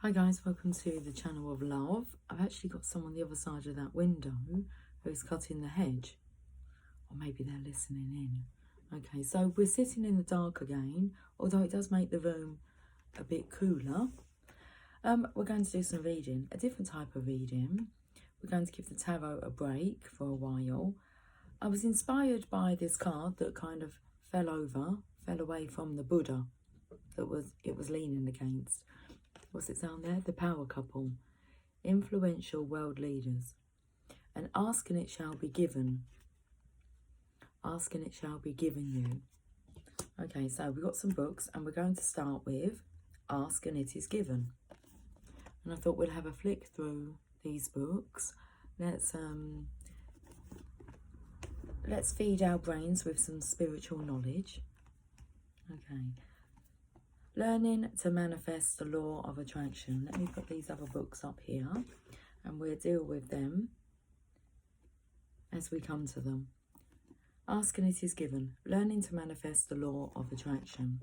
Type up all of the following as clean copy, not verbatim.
Hi guys, welcome to the channel of love. I've actually got someone on the other side of that window who's cutting the hedge. Or maybe they're listening in. Okay, so we're sitting in the dark again, although it does make the room a bit cooler. We're going to do some reading, a different type of reading. We're going to give the tarot a break for a while. I was inspired by this card that kind of fell away from the Buddha that it was leaning against. What's it down there? The power couple. Influential world leaders. And ask and it shall be given. Ask and it shall be given you. Okay, so we've got some books and we're going to start with Ask and it is given. And I thought we'd have a flick through these books. Let's feed our brains with some spiritual knowledge. Okay. Learning to manifest the law of attraction. Let me put these other books up here and we'll deal with them as we come to them. Ask and it is given. Learning to manifest the law of attraction.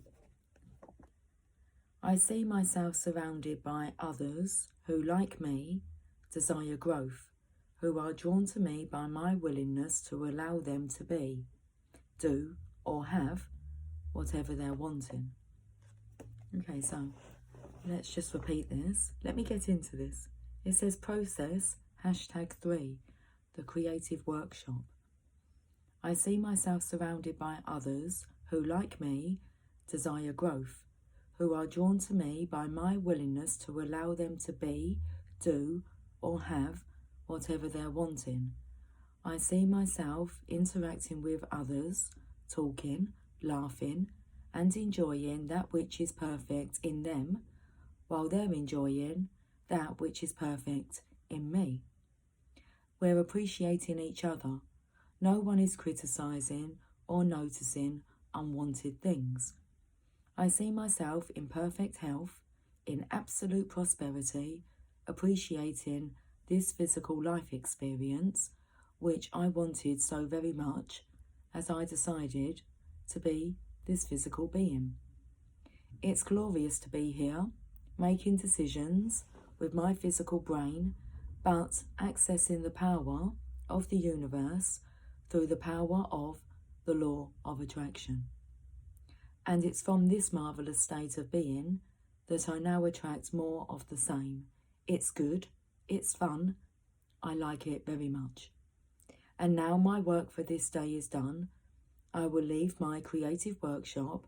I see myself surrounded by others who, like me, desire growth, who are drawn to me by my willingness to allow them to be, do, or have whatever they're wanting. Okay, so let's just repeat this. Let me get into this. It says process #3, the creative workshop. I see myself surrounded by others who, like me, desire growth, who are drawn to me by my willingness to allow them to be, do, or have whatever they're wanting. I see myself interacting with others, talking, laughing, and enjoying that which is perfect in them, while they're enjoying that which is perfect in me. We're appreciating each other. No one is criticizing or noticing unwanted things. I see myself in perfect health, in absolute prosperity, appreciating this physical life experience, which I wanted so very much as I decided to be this physical being. It's glorious to be here, making decisions with my physical brain, but accessing the power of the universe through the power of the law of attraction. And it's from this marvellous state of being that I now attract more of the same. It's good, it's fun, I like it very much. And now my work for this day is done. I will leave my creative workshop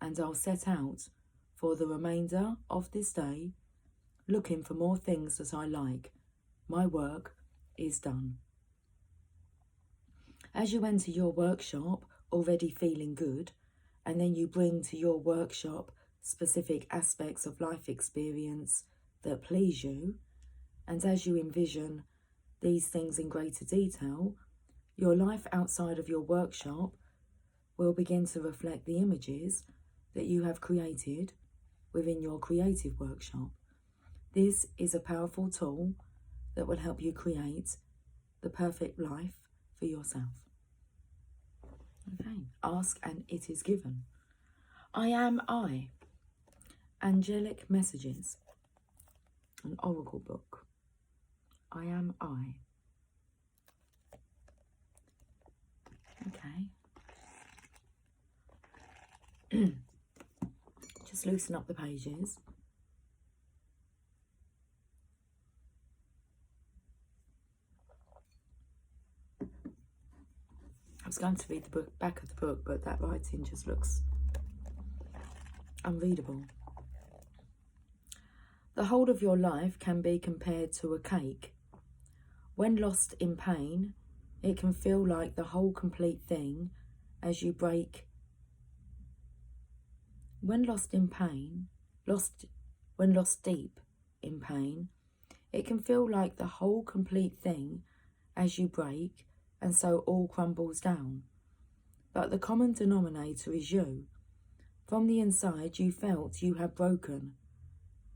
and I'll set out for the remainder of this day looking for more things that I like. My work is done. As you enter your workshop already feeling good, and then you bring to your workshop specific aspects of life experience that please you, and as you envision these things in greater detail, your life outside of your workshop will begin to reflect the images that you have created within your creative workshop. This is a powerful tool that will help you create the perfect life for yourself. Okay, ask and it is given. I am I. Angelic messages. An oracle book. I am I. Okay. Just loosen up the pages. I was going to read the back of the book, but that writing just looks unreadable. The whole of your life can be compared to a cake. When lost in pain, it can feel like the whole complete thing as you break. When lost deep in pain, it can feel like the whole complete thing as you break, and so all crumbles down. But the common denominator is you. From the inside, you felt you had broken.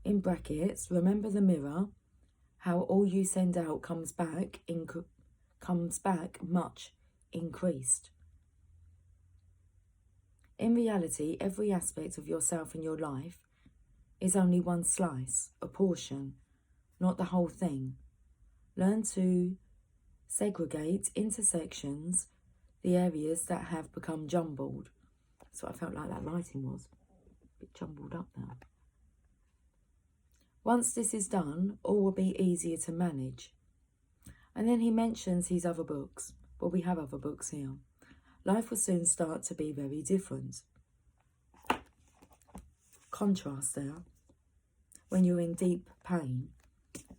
In brackets, remember the mirror, how all you send out comes back much increased. In reality, every aspect of yourself and your life is only one slice, a portion, not the whole thing. Learn to segregate into sections the areas that have become jumbled. That's what I felt like that writing was. A bit jumbled up now. Once this is done, all will be easier to manage. And then he mentions his other books. Well, we have other books here. Life will soon start to be very different. Contrast there. When you're in deep pain,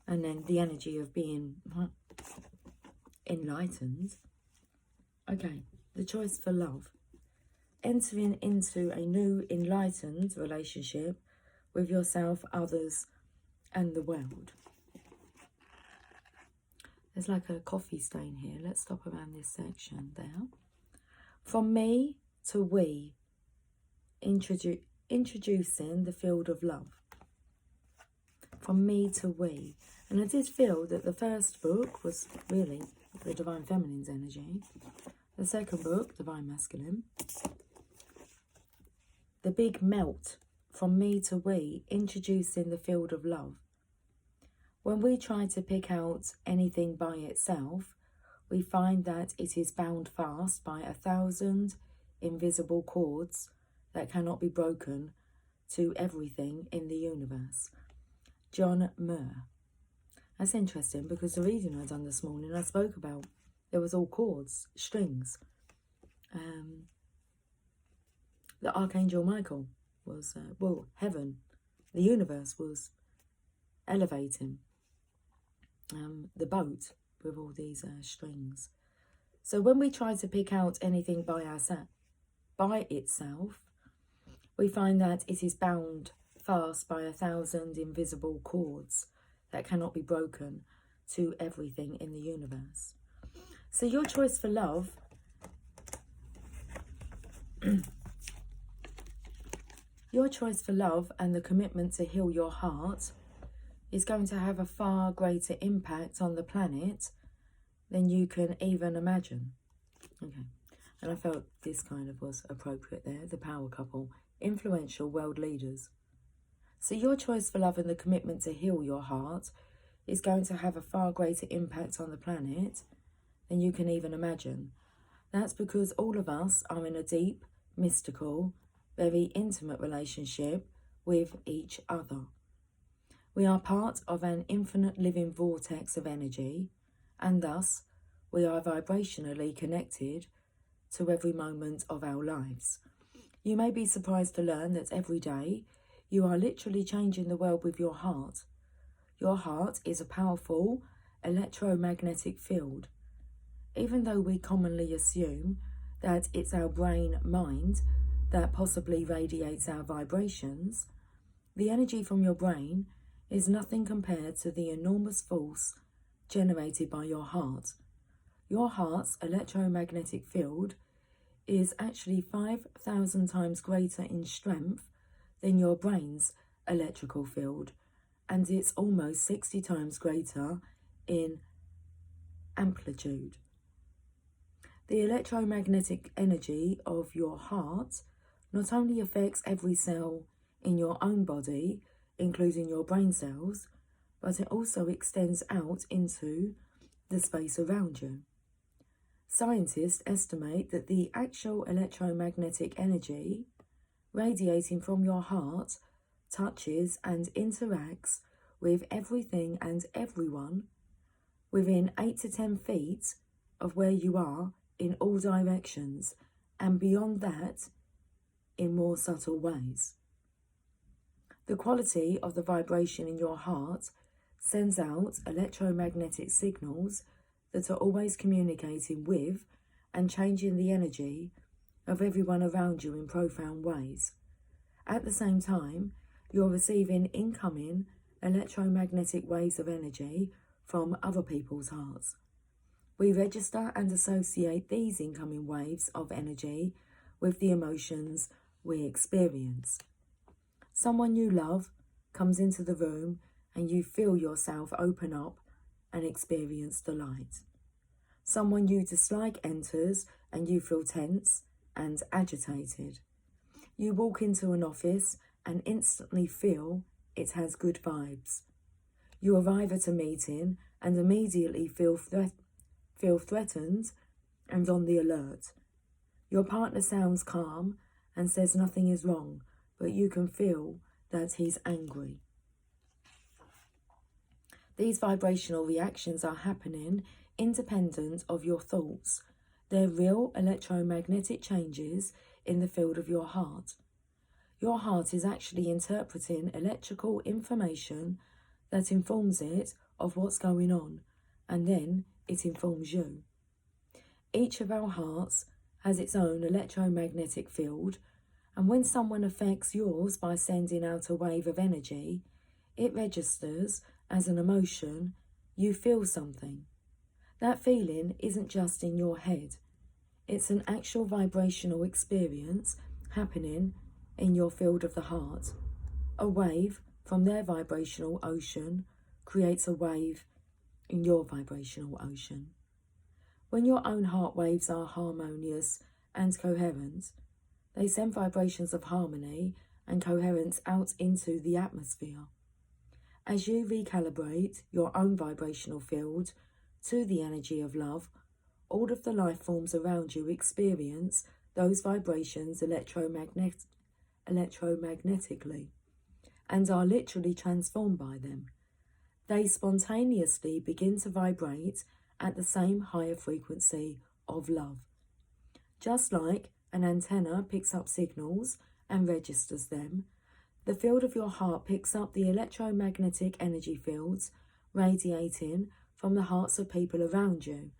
and then the energy of being enlightened. Okay, the choice for love. Entering into a new enlightened relationship with yourself, others, and the world. There's like a coffee stain here. Let's stop around this section there. From me to we, introducing the field of love. From me to we. And I did feel that the first book was really the Divine Feminine's energy. The second book, Divine Masculine. The big melt, from me to we, introducing the field of love. When we try to pick out anything by itself, we find that it is bound fast by 1,000 invisible cords that cannot be broken to everything in the universe. John Muir. That's interesting because the reading I done this morning, I spoke about, there was all chords, strings. The Archangel Michael was, heaven, the universe was elevating. The boat with all these strings. So when we try to pick out anything by itself, we find that it is bound fast by 1,000 invisible cords that cannot be broken to everything in the universe. So your choice for love your choice for love and the commitment to heal your heart is going to have a far greater impact on the planet than you can even imagine. Okay, and I felt this kind of was appropriate there. The power couple, influential world leaders. So your choice for love and the commitment to heal your heart is going to have a far greater impact on the planet than you can even imagine. That's because all of us are in a deep, mystical, very intimate relationship with each other. We are part of an infinite living vortex of energy, and thus we are vibrationally connected to every moment of our lives. You may be surprised to learn that every day you are literally changing the world with your heart. Your heart is a powerful electromagnetic field. Even though we commonly assume that it's our brain mind that possibly radiates our vibrations, the energy from your brain is nothing compared to the enormous force generated by your heart. Your heart's electromagnetic field is actually 5,000 times greater in strength than your brain's electrical field, and it's almost 60 times greater in amplitude. The electromagnetic energy of your heart not only affects every cell in your own body, including your brain cells, but it also extends out into the space around you. Scientists estimate that the actual electromagnetic energy radiating from your heart touches and interacts with everything and everyone within 8 to 10 feet of where you are in all directions, and beyond that in more subtle ways. The quality of the vibration in your heart sends out electromagnetic signals that are always communicating with and changing the energy of everyone around you in profound ways. At the same time, you're receiving incoming electromagnetic waves of energy from other people's hearts. We register and associate these incoming waves of energy with the emotions we experience. Someone you love comes into the room and you feel yourself open up and experience delight. Someone you dislike enters and you feel tense and agitated. You walk into an office and instantly feel it has good vibes. You arrive at a meeting and immediately feel threatened and on the alert. Your partner sounds calm and says nothing is wrong, but you can feel that he's angry. These vibrational reactions are happening independent of your thoughts. They're real electromagnetic changes in the field of your heart. Your heart is actually interpreting electrical information that informs it of what's going on, and then it informs you. Each of our hearts has its own electromagnetic field, and when someone affects yours by sending out a wave of energy, it registers as an emotion. You feel something. That feeling isn't just in your head. It's an actual vibrational experience happening in your field of the heart. A wave from their vibrational ocean creates a wave in your vibrational ocean. When your own heart waves are harmonious and coherent, they send vibrations of harmony and coherence out into the atmosphere. As you recalibrate your own vibrational field to the energy of love, all of the life forms around you experience those vibrations electromagnetically and are literally transformed by them. They spontaneously begin to vibrate at the same higher frequency of love. Just like an antenna picks up signals and registers them, the field of your heart picks up the electromagnetic energy fields radiating from the hearts of people around you,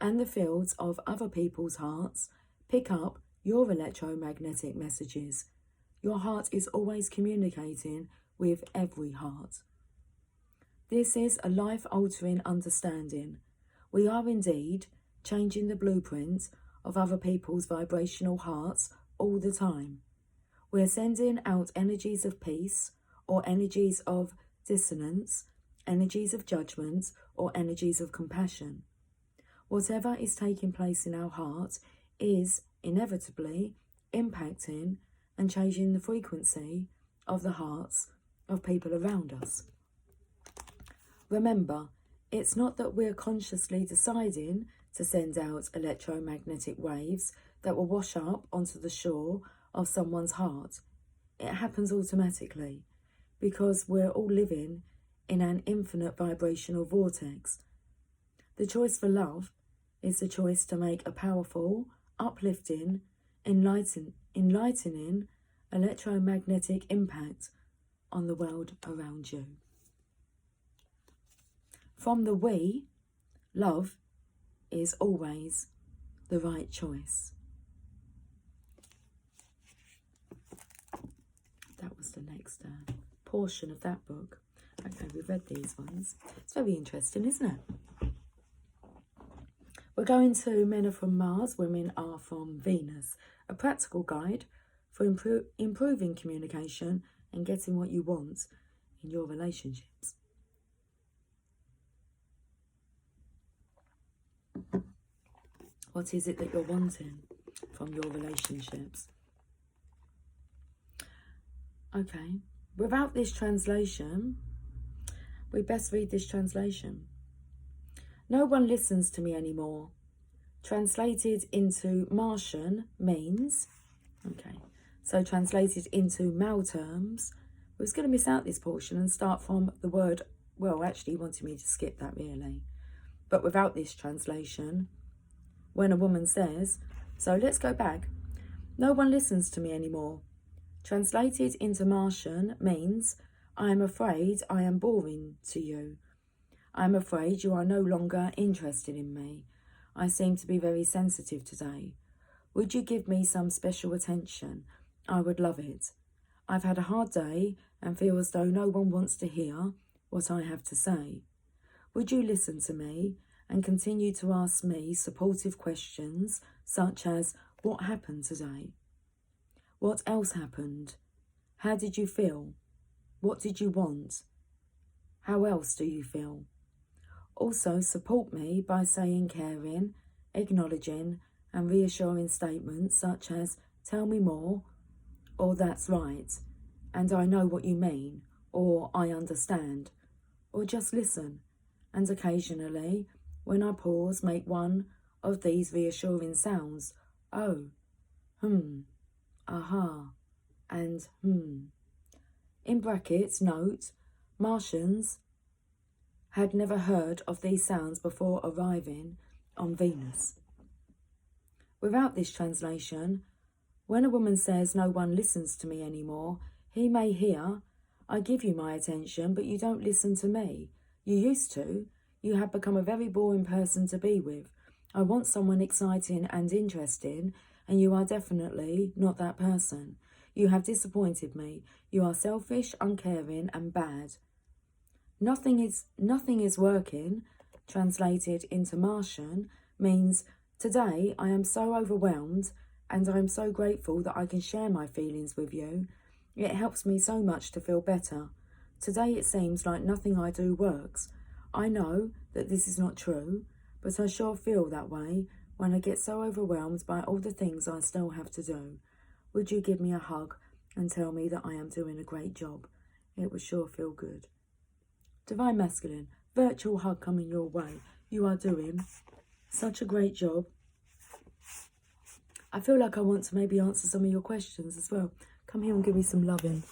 and the fields of other people's hearts pick up your electromagnetic messages. Your heart is always communicating with every heart. This is a life-altering understanding. We are indeed changing the blueprint of other people's vibrational hearts all the time. We're sending out energies of peace or energies of dissonance, energies of judgment or energies of compassion. Whatever is taking place in our heart is inevitably impacting and changing the frequency of the hearts of people around us. Remember, it's not that we're consciously deciding to send out electromagnetic waves that will wash up onto the shore of someone's heart. It happens automatically because we're all living in an infinite vibrational vortex. The choice for love is the choice to make a powerful, uplifting, enlightening electromagnetic impact on the world around you. From the we, love is always the right choice. That was the next portion of that book. Okay, we've read these ones. It's very interesting, isn't it? We're going to Men Are From Mars, Women Are From Venus, a practical guide for improving communication and getting what you want in your relationships. What is it that you're wanting from your relationships? Okay, without this translation, we best read this translation. No one listens to me anymore. Translated into Martian means, okay, so translated into Mal terms, we was going to miss out this portion and start from the word, well, actually he wanted me to skip that really. But without this translation, when a woman says, so let's go back, no one listens to me anymore. Translated into Martian means, I am afraid I am boring to you. I am afraid you are no longer interested in me. I seem to be very sensitive today. Would you give me some special attention? I would love it. I've had a hard day and feel as though no one wants to hear what I have to say. Would you listen to me and continue to ask me supportive questions such as, what happened today? What else happened? How did you feel? What did you want? How else do you feel? Also support me by saying caring, acknowledging and reassuring statements such as, tell me more, or that's right, and I know what you mean, or I understand, or just listen. And occasionally, when I pause, make one of these reassuring sounds. Oh, aha, and In brackets, note, Martians had never heard of these sounds before arriving on Venus. Without this translation, when a woman says no one listens to me anymore, he may hear, I give you my attention, but you don't listen to me. You used to. You have become a very boring person to be with. I want someone exciting and interesting, and you are definitely not that person. You have disappointed me. You are selfish, uncaring, and bad. Nothing is working, translated into Martian, means today I am so overwhelmed and I am so grateful that I can share my feelings with you. It helps me so much to feel better. Today it seems like nothing I do works. I know that this is not true, but I sure feel that way when I get so overwhelmed by all the things I still have to do. Would you give me a hug and tell me that I am doing a great job? It would sure feel good. Divine Masculine, virtual hug coming your way. You are doing such a great job. I feel like I want to maybe answer some of your questions as well. Come here and give me some loving.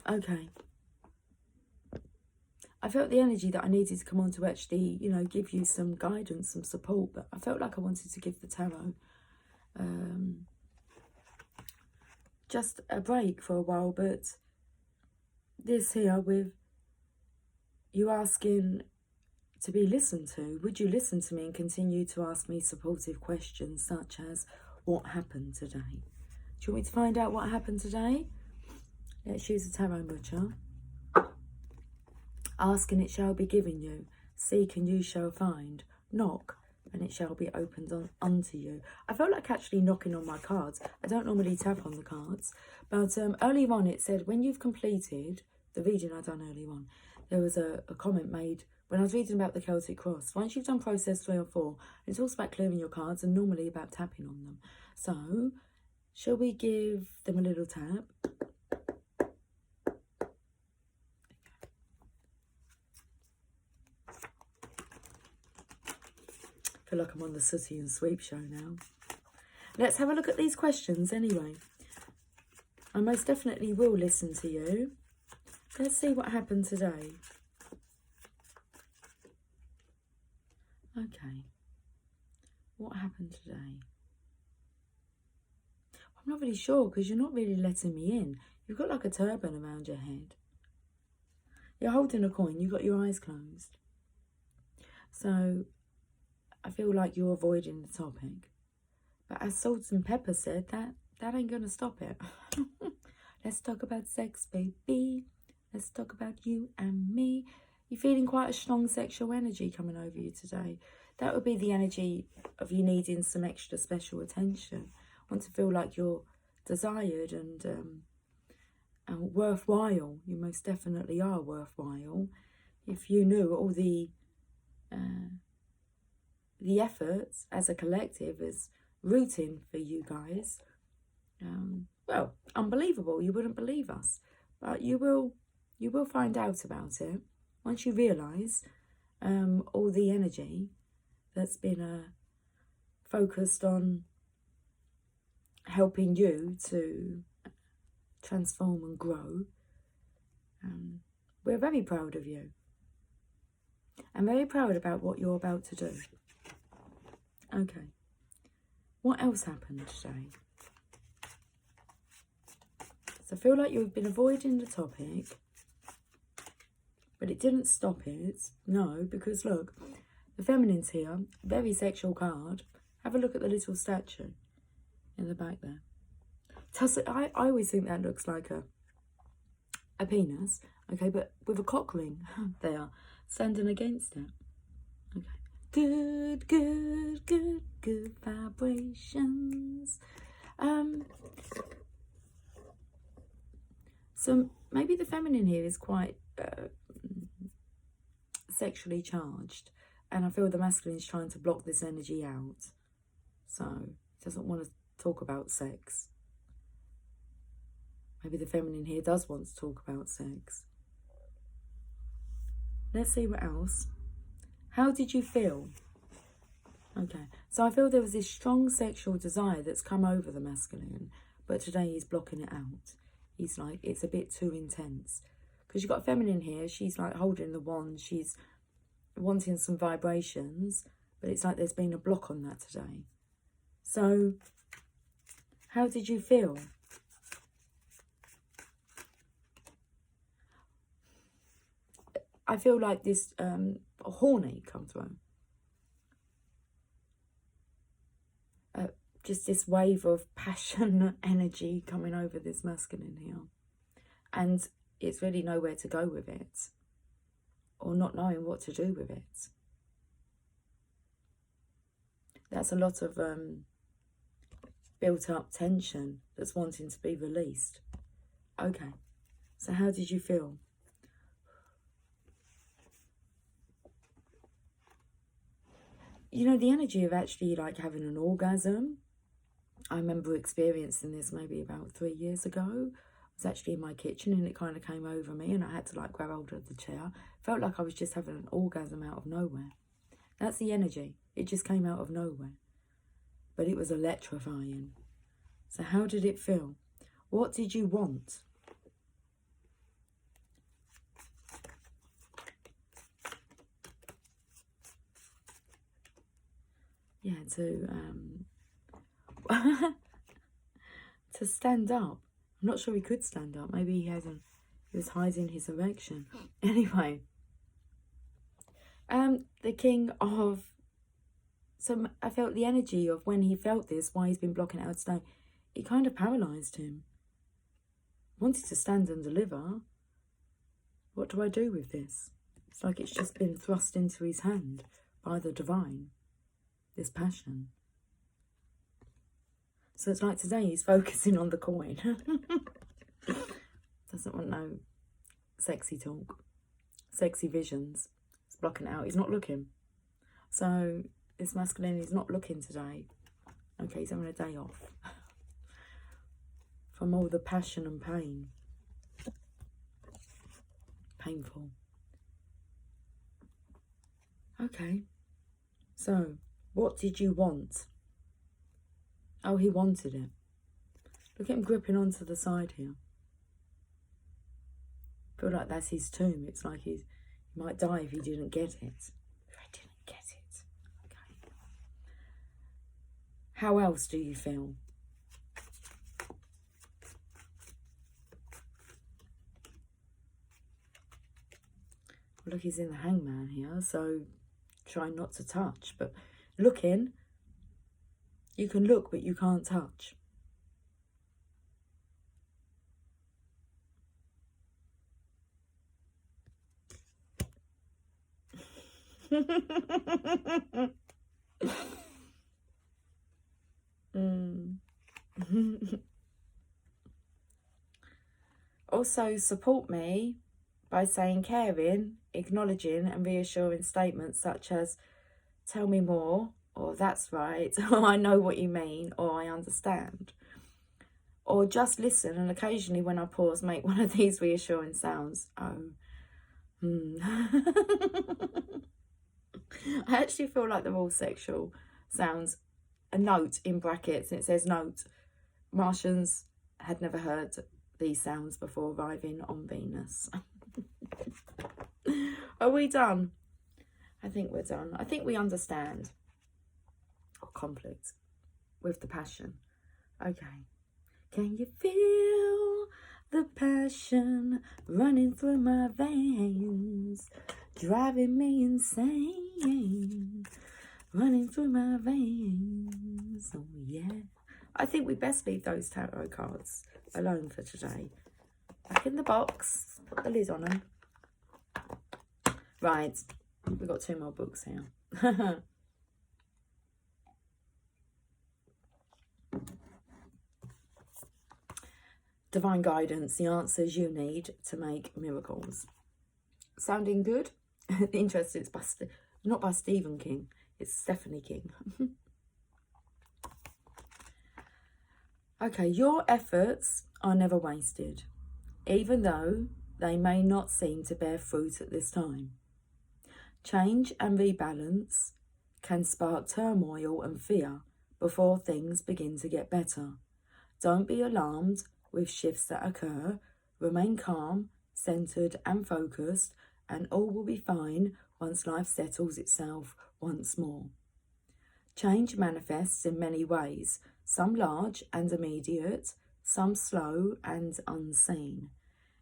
Okay. I felt the energy that I needed to come on to actually, give you some guidance, some support, but I felt like I wanted to give the tarot just a break for a while. But this here with you asking to be listened to, would you listen to me and continue to ask me supportive questions such as, what happened today? Do you want me to find out what happened today? Let's use the tarot butcher. Ask and it shall be given you. Seek and you shall find. Knock and it shall be opened unto you. I felt like actually knocking on my cards. I don't normally tap on the cards, but earlier on it said when you've completed the reading I done earlier on, there was a comment made when I was reading about the Celtic Cross. Once you've done process 3 or 4, it's also about clearing your cards and normally about tapping on them. So, shall we give them a little tap? I feel like I'm on the Sooty and Sweep show now. Let's have a look at these questions anyway. I most definitely will listen to you. Let's see what happened today. Okay. What happened today? I'm not really sure because you're not really letting me in. You've got like a turban around your head. You're holding a coin. You've got your eyes closed. So I feel like you're avoiding the topic. But as Salt and Pepper said, that ain't going to stop it. Let's talk about sex, baby. Let's talk about you and me. You're feeling quite a strong sexual energy coming over you today. That would be the energy of you needing some extra special attention. Want to feel like you're desired and worthwhile. You most definitely are worthwhile. If you knew all the efforts as a collective is rooting for you guys, well, unbelievable. You wouldn't believe us, but you will find out about it once you realise all the energy that's been focused on helping you to transform and grow. We're very proud of you. I'm very proud about what you're about to do. Okay. What else happened today? So I feel like you've been avoiding the topic, but it didn't stop it. No, because look, the feminine's here, very sexual card. Have a look at the little statue in the back there. I always think that looks like a penis, okay, but with a cock ring there, standing against it. Okay. Good vibrations. So maybe the feminine here is quite sexually charged. And I feel the masculine is trying to block this energy out. So, he doesn't want to talk about sex. Maybe the feminine here does want to talk about sex. Let's see what else. How did you feel? Okay, so I feel there was this strong sexual desire that's come over the masculine, but today he's blocking it out. He's like, it's a bit too intense. Because you've got a feminine here, she's like holding the wand, she's wanting some vibrations, but it's like there's been a block on that today. So, how did you feel? I feel like this horny come through. Just this wave of passion, energy coming over this masculine here. And it's really nowhere to go with it. Or not knowing what to do with it. That's a lot of built up tension that's wanting to be released. Okay, so how did you feel? You know, the energy of actually like having an orgasm. I remember experiencing this maybe about 3 years ago. I was actually in my kitchen and it kind of came over me and I had to like grab hold of the chair. Felt like I was just having an orgasm out of nowhere. That's the energy. It just came out of nowhere. But it was electrifying. So how did it feel? What did you want? Yeah, to stand up. I'm not sure he could stand up. Maybe he was hiding his erection. Anyway, the king of, so I felt the energy of when he felt this, why he's been blocking it out today, it kind of paralysed him. Wanted to stand and deliver. What do I do with this? It's like it's just been thrust into his hand by the divine, this passion. So it's like today he's focusing on the coin. Doesn't want no sexy talk, sexy visions. It's blocking it out. He's not looking. So this masculine is not looking today. Okay, he's having a day off from all the passion and pain. Painful. Okay. So, what did you want? Oh, he wanted it. Look at him gripping onto the side here. I feel like that's his tomb. It's like he might die if he didn't get it. If I didn't get it. Okay. How else do you feel? Look, he's in the hangman here, so try not to touch. But looking, you can look, but you can't touch. Also, support me by saying caring, acknowledging and reassuring statements such as, tell me more, or that's right, or I know what you mean, or I understand. Or just listen and occasionally when I pause, make one of these reassuring sounds. Oh. I actually feel like they're all sexual sounds. A note in brackets, and it says note. Martians had never heard these sounds before arriving on Venus. Are we done? I think we're done. I think we understand. Or conflict with the passion. Okay. Can you feel the passion running through my veins, driving me insane, running through my veins? Oh yeah. I think we best leave those tarot cards alone for today. Back in the box. Put the lid on them. Right. We've got 2 more books here. Divine guidance, the answers you need to make miracles. Sounding good? The interest is busted. Not by Stephen King. It's Stephanie King. Okay, your efforts are never wasted, even though they may not seem to bear fruit at this time. Change and rebalance can spark turmoil and fear before things begin to get better. Don't be alarmed with shifts that occur. Remain calm, centered and focused, and all will be fine once life settles itself once more. Change manifests in many ways, some large and immediate, some slow and unseen.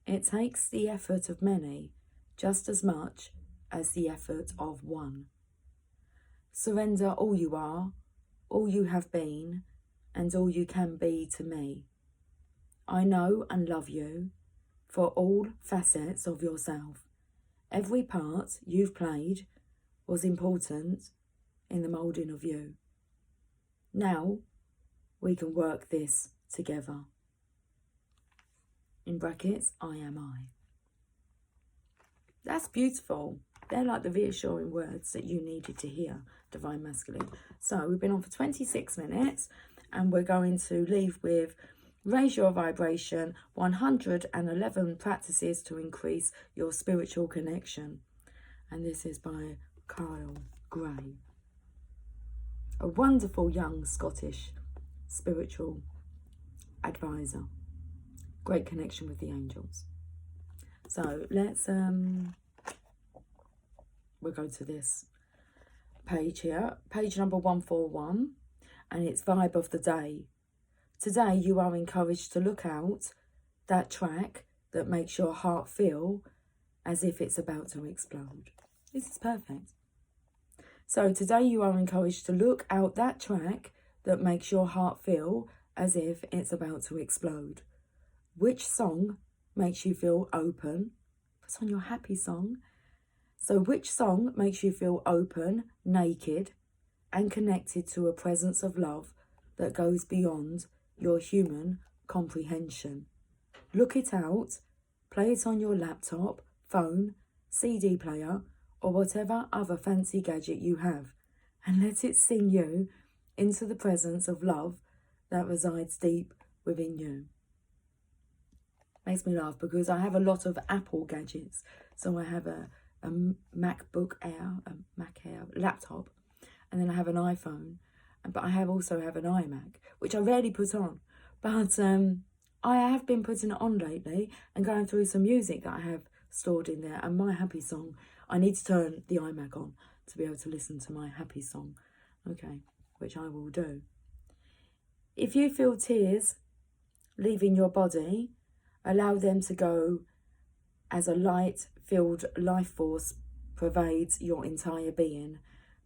It takes the effort of many just as much as the effort of one. Surrender all you are, all you have been, and all you can be to me. I know and love you for all facets of yourself. Every part you've played was important in the moulding of you. Now we can work this together. In brackets, I am I. That's beautiful. They're like the reassuring words that you needed to hear, Divine Masculine. So we've been on for 26 minutes and we're going to leave with Raise Your Vibration, 111 practices to increase your spiritual connection. And this is by Kyle Gray. A wonderful young Scottish spiritual advisor. Great connection with the angels. So let's we'll go to this page here, page number 141, and it's Vibe of the Day. Today you are encouraged to look out that track that makes your heart feel as if it's about to explode. This is perfect. So today you are encouraged to look out that track that makes your heart feel as if it's about to explode. Which song makes you feel open? Put on your happy song. So which song makes you feel open, naked, and connected to a presence of love that goes beyond your human comprehension? Look it out, play it on your laptop, phone, CD player, or whatever other fancy gadget you have, and let it sing you into the presence of love that resides deep within you. Makes me laugh because I have a lot of Apple gadgets. So I have a MacBook Air, a Mac Air laptop, and then I have an iPhone, but I also have an iMac, which I rarely put on. But I have been putting it on lately and going through some music that I have stored in there, and my happy song, I need to turn the iMac on to be able to listen to my happy song, okay, which I will do. If you feel tears leaving your body, allow them to go as a light-filled life force pervades your entire being.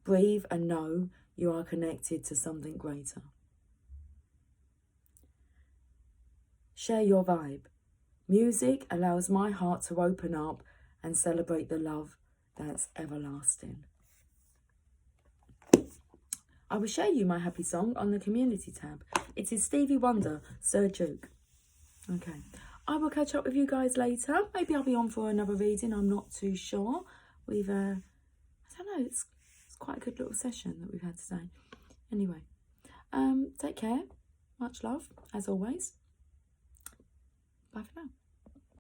Breathe and know you are connected to something greater. Share your vibe. Music allows my heart to open up and celebrate the love that's everlasting. I will share you my happy song on the community tab. It is Stevie Wonder, Sir Duke. Okay. I will catch up with you guys later. Maybe I'll be on for another reading. I'm not too sure. We've, I don't know, it's quite a good little session that we've had today. Anyway, take care. Much love, as always. Bye for now.